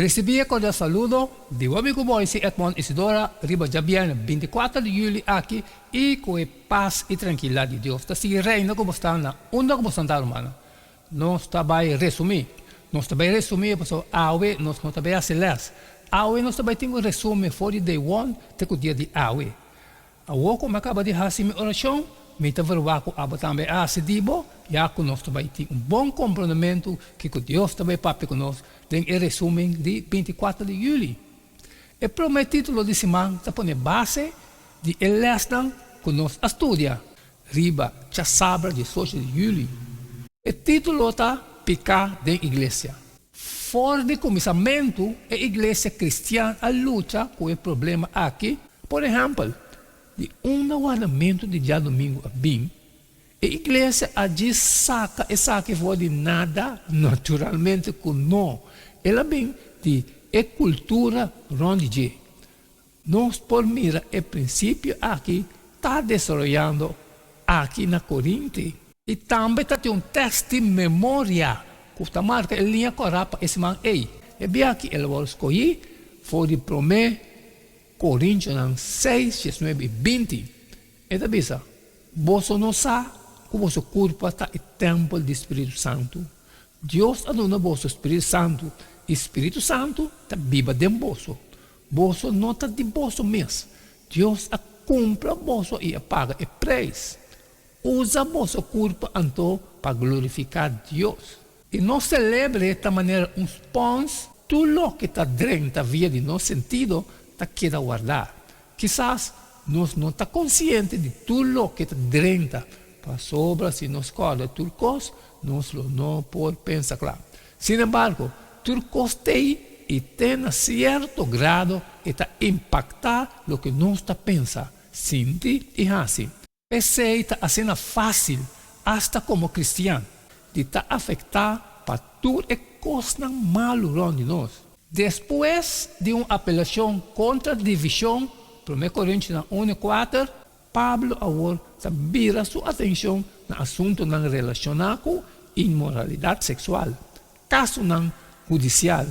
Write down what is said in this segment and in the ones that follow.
Recibí cordial saludo de mi amigo Moisés Edmond Isidora, riba ya viene 24 de julio aquí y con paz y tranquilidad de Dios. Así reina como está na onda como está hermano. Não está bem resumir. Não está bem resumir, porque awe não está bem acelerar. Awe não está bem ter um resumo for the day one, te o dia de awe. Awo como acaba de fazer minha oração, me está verwaco aba também a sedibo, já que nós também ter bom comprometimento que Deus também papi conosco. Tem o resumo de 24 de julho. E prometido de semana está põe base de lesson que nós estudia. Riba, já sabe 18 de julho. O título está Picar da Igreja. Fora de começamento, a igreja cristã luta com o problema aqui. Por exemplo, de guardamento de dia domingo a bim, a igreja agi saca fora de nada naturalmente com não. Ela bem de cultura ronde. Nós por mira o princípio aqui está desenvolvendo aqui na Corinto. E também tem um texto de memória que está marcado em linha correta esse man aí. E bem aqui ele vai escolher foi de 1 Coríntios 6, 19 e 20. E da bisa, você não sabe que o seu corpo está no templo do Espírito Santo. Deus aduna o Espírito Santo. Espírito Santo está vivo dentro de você. Você não está de você mesmo. Deus cumpre você e paga o preço. Usa vosso corpo então para glorificar Deus. E não celebre desta maneira uns pães, tudo que está dentro da vida de nosso sentido, está queda guardar. Quizás nós não está consciente de tudo que está dentro. Para sobra, se nos corda turcos, nós não podemos pensar claro. Sin embargo, turcos tem e tem a certo grado está impactar o que nós está pensando, sentir e assim. Aceita a cena fácil, hasta como cristiano, de estar afetado para tudo e coisas malas de nós. Depois de uma apelação contra a divisão, 1 Coríntios 1:4, Pablo agora vira sua atenção no assunto relacionado com imoralidade sexual, caso judicial,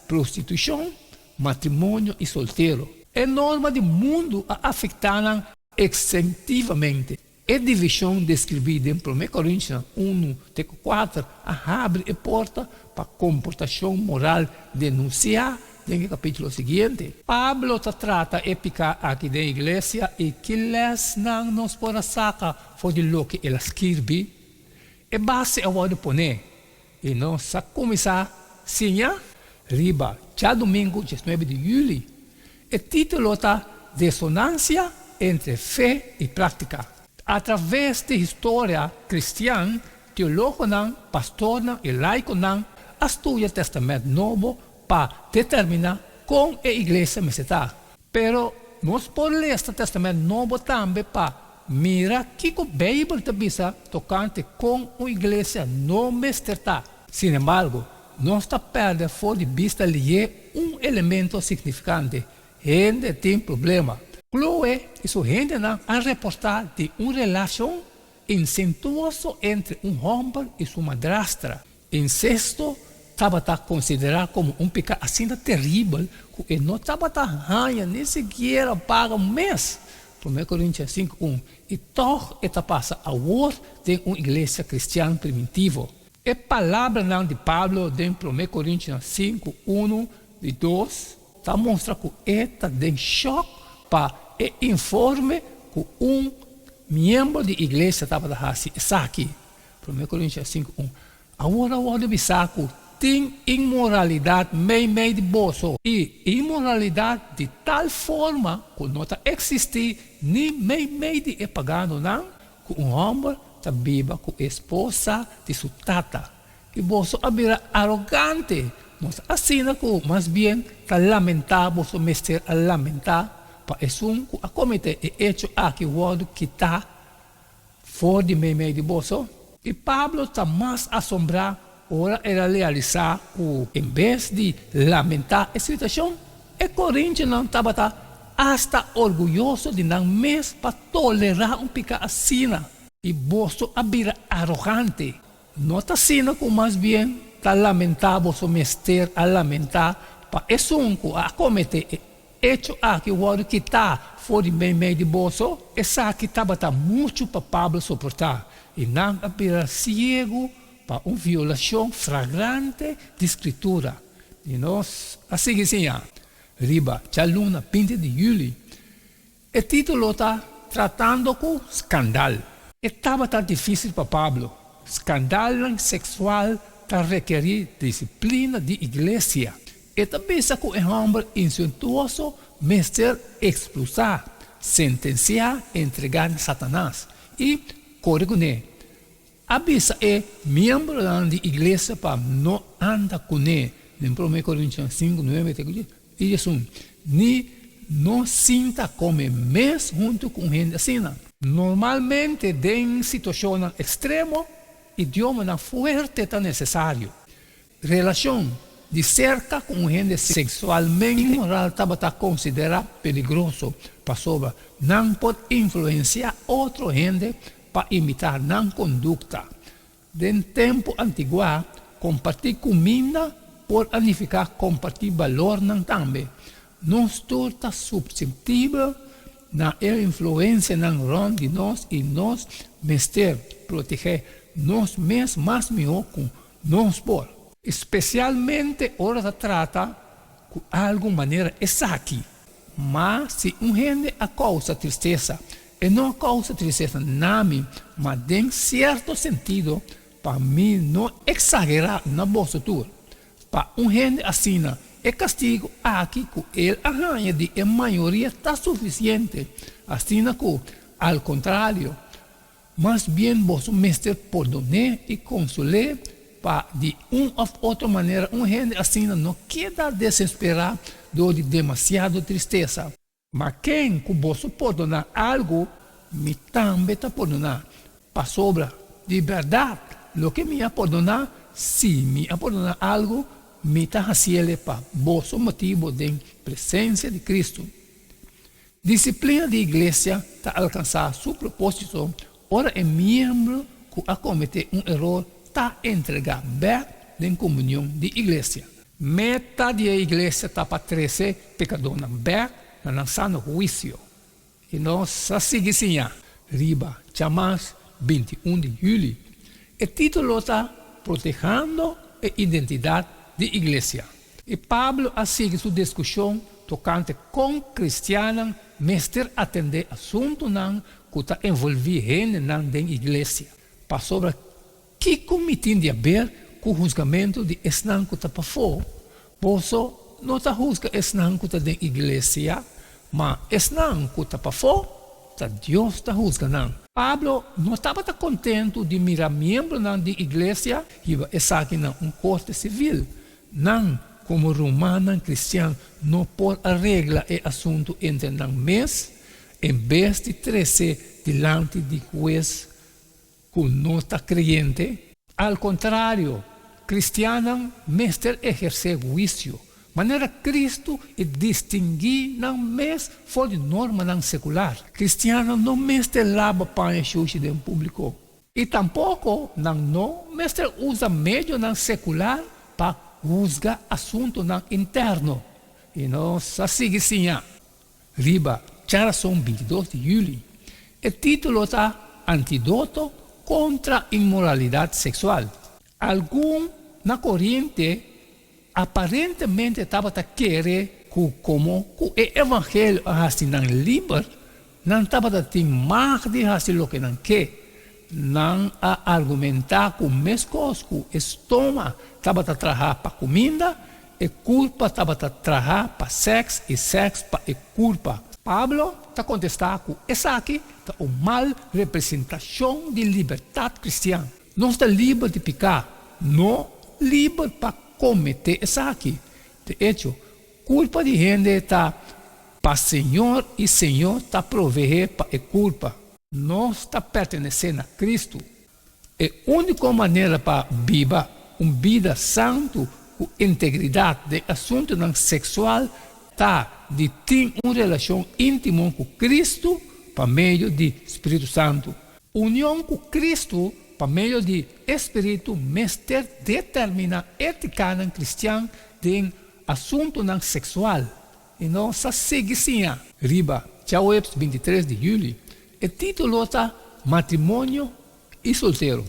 prostituição, matrimônio e solteiro. É norma do mundo a afetar extensivamente. A divisão descrevida em 1 Coríntios 1:4 abre a porta para a comportação moral denunciar no capítulo seguinte. Pablo trata de picar aqui da igreja e que eles não nos podem sacar for de lo que ele escreve. E base a vou poner. E nós começar sim, riba, já domingo, 19 de julho. O título está Dissonância entre fé e prática. Através da história cristã, teólogos, pastores e laicos estuda o Testamento Novo para determinar como a igreja está. Pero nós podemos ler o Testamento Novo também para mirar que a Bíblia está tocante com a igreja não está. Sin embargo, nós está perdendo fora de vista elemento significante. Gente tem problema. Chloe e sua gente a reportar de uma relação incestuosa entre homem e sua madrastra. Incesto estava considerado como pecado assim terrível que não estava nem sequer paga um mês. 1 Coríntios 5:1. E toch esta passa a voz de uma igreja cristã primitiva. A palavra de Pablo de 1 Coríntios 5:1 e 2 está mostra que esta de choque para informe que membro da igreja estava aqui. 1 Coríntios 5:1. Agora o que tem imoralidade meio de bolso. E imoralidade de tal forma que não existe nem meio de pagano, não, que homem está viva com a esposa de sua tata. E bolso abrirá arrogante. Nós assina que mais bem está lamentável, o mestre a lamentar, para isso a cometer e hecho aqui o que está fora de meio de bolso. E Pablo está mais assombrado. Ora era realizar em vez de lamentar a situação, o Coríntios não estava hasta orgulhoso de não mesmo para tolerar pecado assim. E você abrir arrogante. Não está assim como mais bem está lamentável o mestre a lamentar para esse a cometer hecho aqui o outro que está fora bem meio de bolso, essa aqui estava muito para Pablo suportar. E não era cego para uma violação flagrante de escritura. E nós, assim que sim, riba, a luna 20 de julho, o título está tratando com escândalo. Estava tão difícil para Pablo. Escândalo sexual está requerir disciplina de igreja. E também que o homem insultuoso mestre expulsar, sentenciar, entregar a Satanás e corrigir. Avisa membro da igreja para não andar com ele. Em 1 Coríntios 5, 9, diz ni não sinta como mês junto com gente assim. Normalmente, em situação extrema, idioma não forte é necessário. Relação de cerca com gente sexualmente imoral estava considerado perigoso para sobre não pode influenciar outra gente para imitar não conduta. Em tempo antigo, compartilhar comida por significar compartilhar valor não também. Nós estamos suscetíveis na influência não ron de nós e nós mestre proteger nós mesmos mais melhor com nós por. Especialmente hora se trata de alguma maneira essa aqui. Mas se um gente a causa tristeza, e não causa tristeza na mim, mas em certo sentido, para mim não exagerar na bolsa tua. Para um gente assim, é castigo aqui que ele arranha de a maioria está suficiente. Assim que, ao contrário, mas bem vos mestre perdonar e consolar para de uma ou outra maneira um gente assim não queda desesperado de demasiada tristeza. Mas quem que vos perdonar algo, me também está perdonar. Para sobra de verdade, o que me perdonar, se me perdonar algo, me está fazendo para vos motivo de presença de Cristo. Disciplina de igreja está alcançar seu propósito. Ora, é membro que a cometer um erro está entregar bem em comunhão de igreja. Metade da igreja está para 13 pecadores bem na lançando juízo. E nós assim assim, riba, chamamos 21 de julho. O título está protegendo a identidade de igreja. E Pablo assim sua discussão tocante com cristianos, mestre atender assunto não que está envolvido gente não da igreja. Para sobre que comitim de haver com o julgamento de esnan que está para fora. Você não está julgando esnan que está da igreja, mas esnan que está para fora, Deus está julgando. Pablo não estava contente de mirar membro da igreja e essa aqui não um corte civil. Não, como romano cristiano, não pode arreglar o assunto entre nós mesmos, em vez de trazer diante de juez que não está crente. Ao contrário, cristiano mestre exercer juízo. Maneira Cristo e distinguir não mesmo fora de norma não secular. Cristiano não mestre lava pão sushi em público. E tampouco não mestre usa meio não secular para juzgar assunto não interno. E nós assim sim, riba, Charação 22 de julho. O título está Antídoto contra a imoralidade sexual. Algum na corrente aparentemente estava a querer que como o evangelho assim não livre, não estava a ter mais de fazer o que não quer, não a argumentar com mesmas coisas que o estômago estava a trabalhar para comida, e culpa estava a trabalhar para sexo, e sexo para culpa. Pablo está contestando que essa aqui é uma mal representação de liberdade cristã. Não está livre de pecar, não livre para cometer essa aqui. De hecho, culpa de gente está para Senhor e Senhor está proveer para a culpa. Não está pertencendo a Cristo. É a única maneira para viver uma vida santa com integridade de assunto não sexual está de ter uma relação íntima com Cristo por meio do Espírito Santo. União com Cristo por meio do Espírito mestre determina a ética cristã de assunto não sexual. E não sa seguicinha. Riba, Tchaueps 23 de julho. O título está Matrimônio e Solteiro.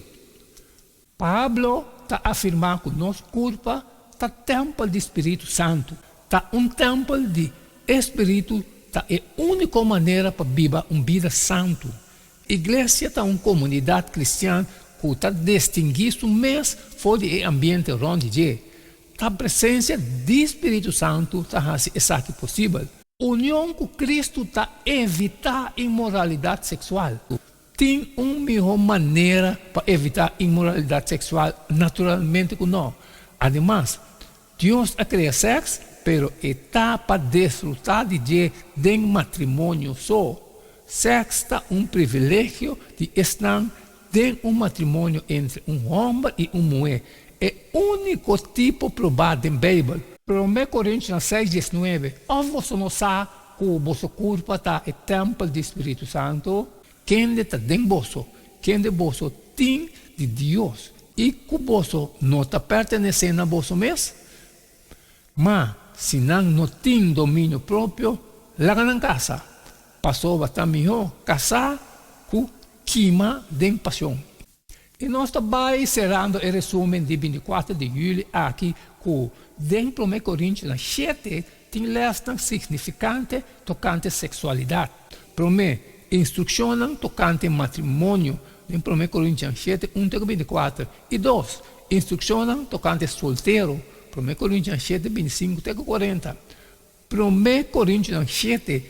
Pablo está afirmando que nosso corpo está templo do Espírito Santo. Está templo de Espírito, está é a única maneira para viver uma vida santa. A igreja está uma comunidade cristã que está distinguida mês fora do ambiente onde a presença do Espírito Santo está fazendo possível. União com Cristo está evitar imoralidade sexual. Tem uma melhor maneira para evitar imoralidade sexual naturalmente que não. Ademais, Deus ha criado sexo, pero está para desfrutar de matrimônio só. Sexo está um privilégio de estar em um matrimônio entre um homem e uma mulher. É o único tipo provado em Bíblia. 1 Coríntios 6:19. Você não sabe que o vosso corpo está no templo do Espírito Santo. Quem está dentro de você? Quem de você tem de Deus? E que você não está pertencendo a você mesmo? Mas, se não tem domínio próprio, larga na casa. Passou bastante melhor casar com queima de paixão. E nós estamos encerrando o resumo de 24 de julho aqui com dentro de 1 Coríntios 7 tem lesson significante tocante sexualidade. Primeiro, instrução tocante matrimônio em 1 Coríntios 7, 1-24. E 2, instrução tocante solteiro, 1 Coríntios 7, 25-40. 1 Coríntios 7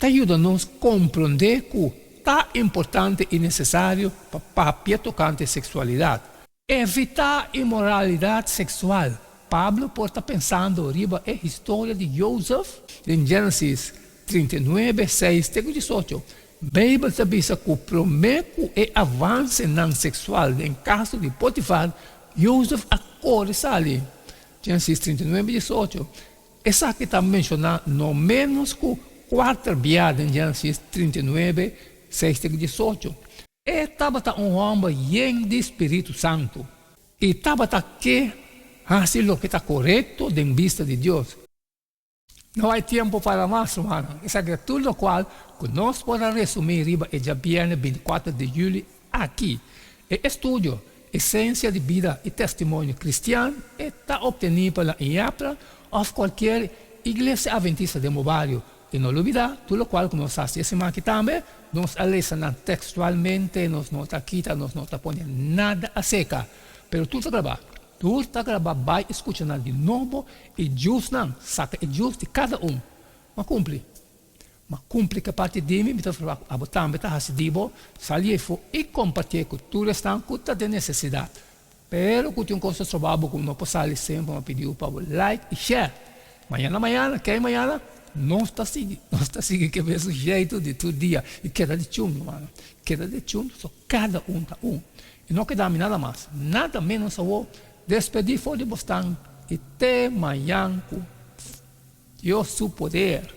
ajuda-nos a compreender que é importante e necessário para a tocante sexualidade. Evitar imoralidade sexual. Pablo pode estar pensando riba a história de Joseph em Gênesis 39, 6-18. A Bíblia diz que o primeiro avanço não sexual em caso de Potifar, Joseph acorda ali. Gênesis 39, 18. Essa que está mencionando no menos que 4 viadas em Gênesis 39, 6-18. E estava um homem cheio de Espírito Santo. E estava que fazer o que está correto em vista de Deus. Não há tempo para mais, hermano. Isso é tudo o qual que nós podemos resumir riba e já viernes 24 de julho aqui. O estudo, essência de vida e testemunho cristiano está obtenido pela IAPRA ou qualquer igreja adventista de Mobario. E não olvidar, tudo o qual que nós fazemos aqui também, nós lecionamos textualmente, nós não está quitando, nós não está ponendo nada a seca. Pero tudo está gravado. Tudo está gravado, vai escutar de novo e justo não, saca, é justo de cada um. Mas cumpre. Mas cumpre que a partir de mim, eu também está fazendo, sair e compartilhar com tudo está com toda necessidade. Pero que tem coisas trabalho, como não posso sair sempre, eu pedi para like e share. Amanhã, que é amanhã? Não está seguindo que é o mesmo jeito de todo dia. E queda de chumbo, mano. Queda de chumbo, só cada um está um. E não queda nada mais, nada menos eu vou despedir fora de Boston. E até amanhã, com Deus, seu poder.